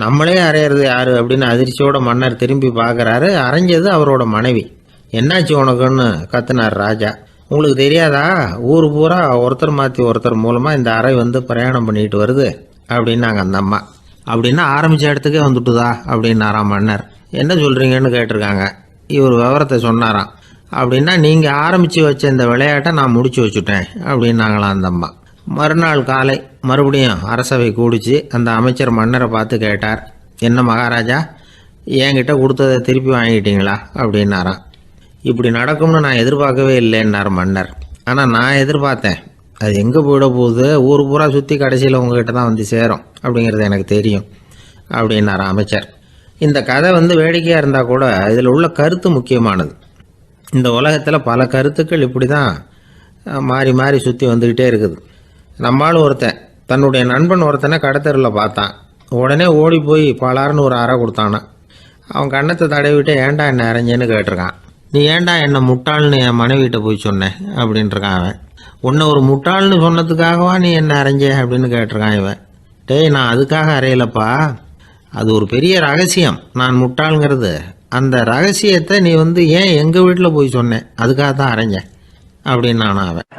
நம்மளே அறையிறது யாரு அப்படின்னு அதிர்ச்சியோட மன்னர் திரும்பி பார்க்கறாரு. அரைஞ்சது அவரோட மனைவி. என்னாச்சு உனக்குன்னு கத்துனார் ராஜா. உங்களுக்கு தெரியாதா, ஊர் பூரா ஒருத்தர் மாற்றி ஒருத்தர் மூலமாக இந்த அறை வந்து பிரயாணம் பண்ணிட்டு வருது அப்படின்னாங்க அந்த அம்மா. அப்படின்னா ஆரம்பித்த இடத்துக்கே வந்துட்டுதா அப்படின்னாராம் மன்னர். என்ன சொல்கிறீங்கன்னு கேட்டிருக்காங்க. இவர் விவரத்தை சொன்னாராம். அப்படின்னா நீங்கள் ஆரம்பித்து வச்ச இந்த விளையாட்டை நான் முடிச்சு வச்சுட்டேன் அப்படின்னாங்களாம் அந்த அம்மா. மறுநாள் காலை மறுபடியும் அரசவை கூடிச்சு அந்த அமைச்சர் மன்னரை பார்த்து கேட்டார். என்ன மகாராஜா, என்கிட்ட கொடுத்ததை திருப்பி வாங்கிட்டீங்களா அப்படின்னாராம். இப்படி நடக்கும்னு நான் எதிர்பார்க்கவே இல்லைன்னார் மன்னர். ஆனால் நான் எதிர்பார்த்தேன். அது எங்கே போயிட போகுது, ஊர் பூரா சுற்றி கடைசியில் உங்ககிட்ட தான் வந்து சேரும் அப்படிங்கிறது எனக்கு தெரியும் அப்படின்னார் அமைச்சர். இந்த கதை வந்து வேடிக்கையாக இருந்தால் கூட இதில் உள்ள கருத்து முக்கியமானது. இந்த உலகத்தில் பல கருத்துக்கள் இப்படி தான் மாறி மாறி சுற்றி வந்துக்கிட்டே இருக்குது. நம்மளும் ஒருத்தன் தன்னுடைய நண்பன் ஒருத்தனை கடத்தரில் பார்த்தான். உடனே ஓடி போய் பலாருன்னு ஒரு அறை கொடுத்தானா. அவன் கண்ணத்தை தடவிட்டு ஏன்டா என்ன அரைஞ்சேன்னு கேட்டிருக்கான். நீ ஏன்டா என்னை முட்டாள்னு என் மனைவிட்ட போய் சொன்னேன் அப்படின்ட்டுருக்கான் அவன். உன்னை ஒரு முட்டாள்னு சொன்னதுக்காகவா நீ என்ன அரைஞ்ச அப்படின்னு கேட்டிருக்கான் இவன். டேய், நான் அதுக்காக அறையலப்பா, அது ஒரு பெரிய ரகசியம் நான் முட்டாளுங்கிறது. அந்த ரகசியத்தை நீ வந்து ஏன் எங்கள் வீட்டில் போய் சொன்னேன், அதுக்காக தான் அரைஞ்சேன் அப்படின்னு நானும் அவன்.